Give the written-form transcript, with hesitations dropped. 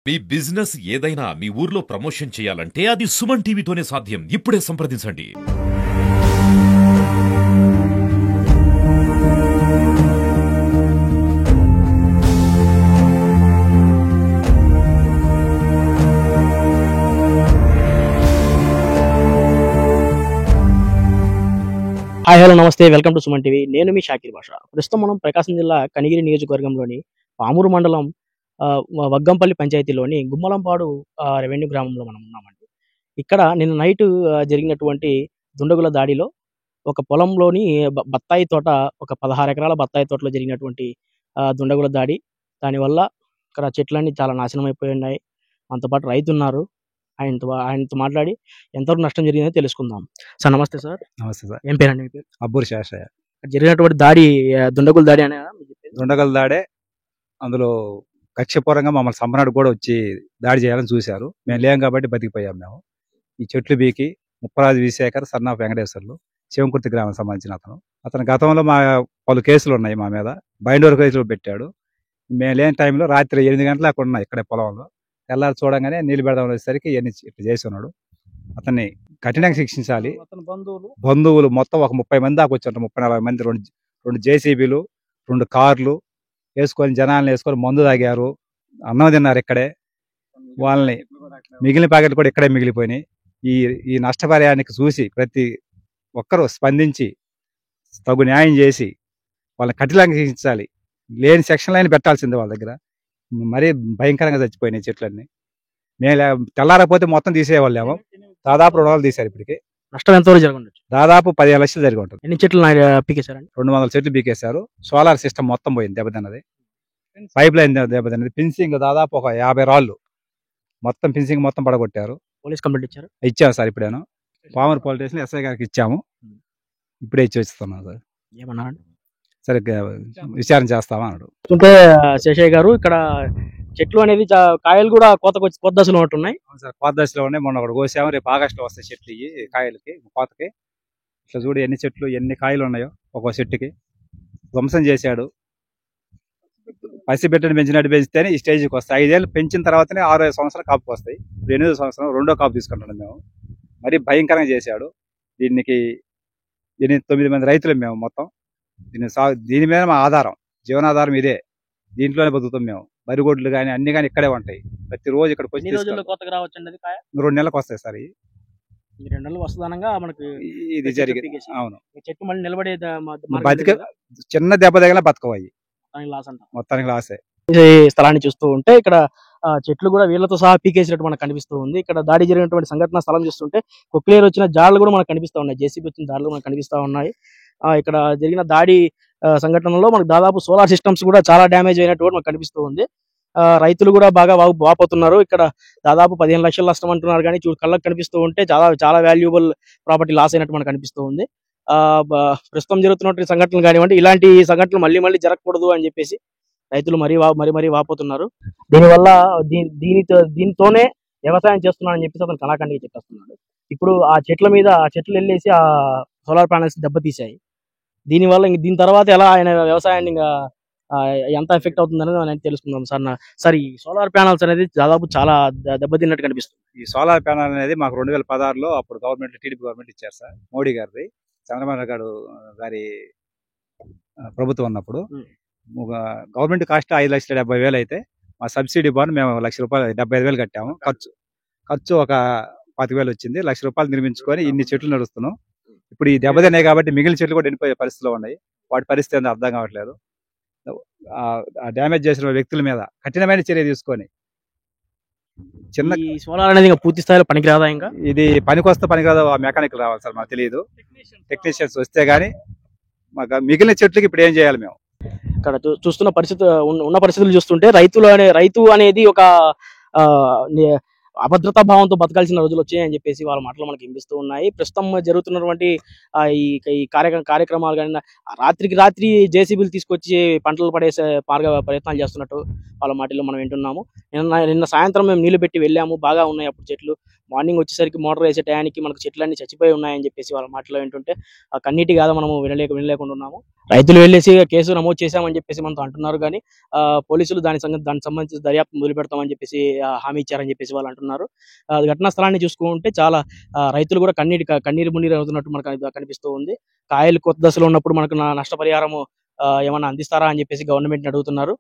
మీ business ఏదైనా మీ ఊర్లో promotion చేయాలంటే అది సుమన్ టీవీతోనే సాధ్యం. ఇప్పుడే సంప్రదించండి. హాయ్ హలో నమస్తే వెల్కమ్ టు సుమన్ టీవీ. నేను మీ షాకిర్ భాష. ప్రస్తుతం మనం ప్రకాశం జిల్లా కనిగిరి నియోజకవర్గంలోని పామూరు మండలం వగ్గంపల్లి పంచాయతీలోని గుమ్మలంపాడు రెవెన్యూ గ్రామంలో మనం ఉన్నామండి. ఇక్కడ నిన్న నైట్ జరిగినటువంటి దుండగుల దాడిలో ఒక పొలంలోని బత్తాయి తోట, ఒక 16 ఎకరాల బత్తాయి తోటలో జరిగినటువంటి దుండగుల దాడి. దానివల్ల ఇక్కడ చెట్లన్నీ చాలా నాశనం అయిపోయి ఉన్నాయి. మనతో పాటు రైతున్నారు. ఆయనతో మాట్లాడి ఎంతవరకు నష్టం జరిగిందో తెలుసుకుందాం. సార్ నమస్తే సార్. నమస్తే సార్. ఏం పేరండి మీ పేరు? అబ్బూరి శేషయ్య. జరిగినటువంటి దాడి దుండగుల దాడి అనే దుండగల దాడే. అందులో కక్షపూర్వంగా మమ్మల్ని సంబనాడు కూడా వచ్చి దాడి చేయాలని చూశారు. మేము లేం కాబట్టి బతికిపోయాం. మేము ఈ చెట్లు బీకి ముప్పరాజు విశేఖర్ సన్నాఫ్ వెంకటేశ్వర్లు శివంకుర్తి గ్రామం సంబంధించిన అతను గతంలో మా పలు కేసులు ఉన్నాయి మా మీద. బైండోర్ కేసులు పెట్టాడు. మేము లేని టైంలో రాత్రి 8 గంటల అక్కడ ఉన్నాయి ఇక్కడే పొలంలో. తెల్లారి చూడంగానే నీళ్ళు పెడదాం వచ్చేసరికి ఇవన్నీ ఇట్లా చేసి ఉన్నాడు. అతన్ని కఠినంగా శిక్షించాలి. బంధువులు మొత్తం ఒక 30 మంది దాకా వచ్చారు. 30-40 మంది. రెండు జేసీబీలు, 2 కార్లు వేసుకొని జనాలను వేసుకొని మందు తాగారు, అన్నం తిన్నారు ఇక్కడే. వాళ్ళని మిగిలిన ప్యాకెట్లు కూడా ఇక్కడే మిగిలిపోయినాయి. ఈ నష్టపరిహారానికి చూసి ప్రతి ఒక్కరూ స్పందించి తగు న్యాయం చేసి వాళ్ళని కఠినంగా శిక్షించాలి. లేని సెక్షన్లైనా పెట్టాల్సిందే వాళ్ళ దగ్గర. మరీ భయంకరంగా చచ్చిపోయినాయి చెట్లన్నీ. మేము తెల్లారకపోతే మొత్తం తీసేవాళ్ళేమో. దాదాపు 2 రోజులు తీశారు. ఇప్పటికి నష్టం ఎంతవరకు జరగండి? దాదాపు 15 లక్షలు జరిగి ఉంటుంది. ఎన్ని చెట్లు పీకేశారండి? 200 చెట్లు పీకేశారు. సోలార్ సిస్టమ్ మొత్తం పోయింది, దెబ్బతిన్నది. పైప్ లైన్ దెబ్బతిన్నది. ఫిన్సింగ్ దాదాపు ఒక 50 రాళ్ళు మొత్తం ఫిన్సింగ్ మొత్తం పడగొట్టారు. పోలీస్ కంప్లైంట్ ఇచ్చారు? ఇచ్చాము సార్. ఇప్పుడేను పామూరు పోలీస్ స్టేషన్ ఎస్ఐ గారికి ఇచ్చాము. ఇప్పుడే ఇచ్చి వస్తున్నాం సార్. ఏమన్నారండి? సరే విచారణ చేస్తామా అన్నాడు. చూస్తుంటే శేషయ్య గారు, ఇక్కడ చెట్లు అనేది కాయలు కూడా కోత దశలో ఉంటున్నాయి సార్. కోత దశలో ఉన్నాయి. మొన్న ఒకటి కోసాము. రేపు ఆగస్టులో వస్తాయి చెట్లు ఇవి కాయలకి కోతకి. ఇట్లా చూడు ఎన్ని చెట్లు ఎన్ని కాయలు ఉన్నాయో ఒక్కో చెట్టుకి. ధ్వంసం చేశాడు. పసిబిడ్డను పెంచినట్టు పెంచితేనే ఈ స్టేజ్కి వస్తాయి. 5 ఏళ్ళు పెంచిన తర్వాతనే 6-5 సంవత్సరాలు కాపుకి వస్తాయి. 8వ సంవత్సరం 2వ కాపు తీసుకుంటున్నాం మేము. మరీ భయంకరంగా చేశాడు. దీనికి 8-9 మంది రైతులు మేము మొత్తం. దీని మీద మా ఆధారం, జీవనాధారం ఇదే. దీంట్లోనే బతుకుతాం మేము. బరిగొడ్లు కానీ అన్ని కానీ ఇక్కడే ఉంటాయి. ప్రతిరోజు ఇక్కడికి వచ్చి 2 నెలలకు వస్తాయి సార్. 2 నెలలు వస్తుందనగా మనకి ఇది జరిగింది. అవును. చెట్టు మళ్ళీ నిలబడే బతిక చిన్న దెబ్బ తగిన బతకవయ్యి మొత్తానికి లాసే. ఈ స్థలాన్ని చూస్తూ ఉంటే ఇక్కడ చెట్లు కూడా వీళ్ళతో సహా పీకేసినట్టు మనకు కనిపిస్తూ ఉంది. ఇక్కడ దాడి జరిగినటువంటి సంఘటన స్థలం చూస్తుంటే కొక్లేరు వచ్చిన జాడలు కూడా మనకు కనిపిస్తూ ఉన్నాయి. జేసీబీ వచ్చిన జాడలు మనకు కనిపిస్తూ ఉన్నాయి. ఇక్కడ జరిగిన దాడి సంఘటనలో మనకు దాదాపు సోలార్ సిస్టమ్స్ కూడా చాలా డ్యామేజ్ అయినట్టు మనకు కనిపిస్తూ ఉంది. రైతులు కూడా బాగా వాపోతున్నారు. ఇక్కడ దాదాపు 15 లక్షల నష్టం అంటున్నారు. కానీ కళ్ళకు కనిపిస్తూ ఉంటే చాలా వాల్యుబుల్ ప్రాపర్టీ లాస్ అయినట్టు మనకు కనిపిస్తూ ఉంది. ప్రస్తుతం జరుగుతున్నటువంటి సంఘటనలు కానివ్వండి, ఇలాంటి సంఘటనలు మళ్ళీ జరగకూడదు అని చెప్పేసి రైతులు మరీ వాపోతున్నారు. దీనివల్ల దీనితోనే వ్యవసాయం చేస్తున్నారని చెప్పేసి అతను కళాఖండిగా చెప్పేస్తున్నాడు. ఇప్పుడు ఆ చెట్లు వెళ్ళేసి ఆ సోలార్ ప్యానల్స్ దెబ్బతీశాయి. దీనివల్ల దీని తర్వాత ఎలా ఆయన వ్యవసాయాన్ని ఎంత ఎఫెక్ట్ అవుతుందనేది మనం తెలుసుకుందాం సార్. ఈ సోలార్ ప్యానల్స్ అనేది దాదాపు చాలా దెబ్బతిన్నట్టు కనిపిస్తుంది. ఈ సోలార్ ప్యానల్ అనేది మాకు 2016లో అప్పుడు గవర్నమెంట్, టీడీపీ గవర్నమెంట్ ఇచ్చారు సార్. మోడీ గారిది, చంద్రబాబు గారి ప్రభుత్వం ఉన్నప్పుడు గవర్నమెంట్ కాస్ట్ 5,70,000 అయితే మా సబ్సిడీ బాండ్ మేము ₹1,00,000 75,000 కట్టాము. ఖర్చు ఒక 25,000 వచ్చింది. ₹1,00,000 నిర్మించుకొని ఇన్ని చెట్లు నడుస్తున్నాం. ఇప్పుడు ఈ దెబ్బతిన్నాయి కాబట్టి మిగిలిన చెట్లు కూడా ఎండిపోయే పరిస్థితిలో ఉన్నాయి. వాటి పరిస్థితి ఏందో అర్థం కావట్లేదు. డ్యామేజ్ చేసిన వ్యక్తుల మీద కఠినమైన చర్య తీసుకొని సోలార్ అనేది పూర్తి స్థాయిలో పనికిరాదా? ఇంకా ఇది పనికొస్తే పనికిరాదా మెకానిక్ రావాలి సార్, మాకు తెలియదు. టెక్నీషియన్స్ వస్తే గానీ మాకు మిగిలిన చెట్లకి ఇప్పుడు ఏం చేయాలి మేము? ఇక్కడ చూస్తున్న ఉన్న పరిస్థితులు చూస్తుంటే రైతు అనేది ఒక అభద్రతా భావంతో బతకాల్సిన రోజులు వచ్చాయని చెప్పేసి వాళ్ళ మాటలు మనకి వినిపిస్తూ ఉన్నాయి. ప్రస్తుతం జరుగుతున్నటువంటి ఈ కార్యక్రమాలు కానీ రాత్రికి రాత్రి జేసీబీలు తీసుకొచ్చి పంటలు పడేసే ప్రయత్నాలు చేస్తున్నట్టు వాళ్ళ మాటల్లో మనం వింటున్నాము. నిన్న సాయంత్రం మేము నీళ్లు పెట్టి వెళ్ళాము. బాగా ఉన్నాయి అప్పుడు చెట్లు. మార్నింగ్ వచ్చేసరికి మోటార్ వేసే టయానికి మనకు చెట్లన్నీ చచ్చిపోయి ఉన్నాయని చెప్పేసి వాళ్ళ మాటలో ఏంటంటే ఆ కన్నీటి గాథ మనము వినలేకుండా ఉన్నాము. రైతులు వెళ్ళేసి కేసు నమోదు చేశామని చెప్పేసి మనతో అంటున్నారు కానీ పోలీసులు దానికి సంబంధించి దర్యాప్తు మొదలు పెడతామని చెప్పేసి హామీ ఇచ్చారని చెప్పేసి వాళ్ళు అంటున్నారు. ఘటనా స్థలాన్ని చూసుకుంటే చాలా రైతులు కూడా కన్నీరు మున్నీరు అవుతున్నట్టు మనకు కనిపిస్తూ ఉంది. కాయలు కొత్త దశలో ఉన్నప్పుడు మనకు నష్టపరిహారం ఏమన్నా అందిస్తారా అని చెప్పేసి గవర్నమెంట్ అడుగుతున్నారు.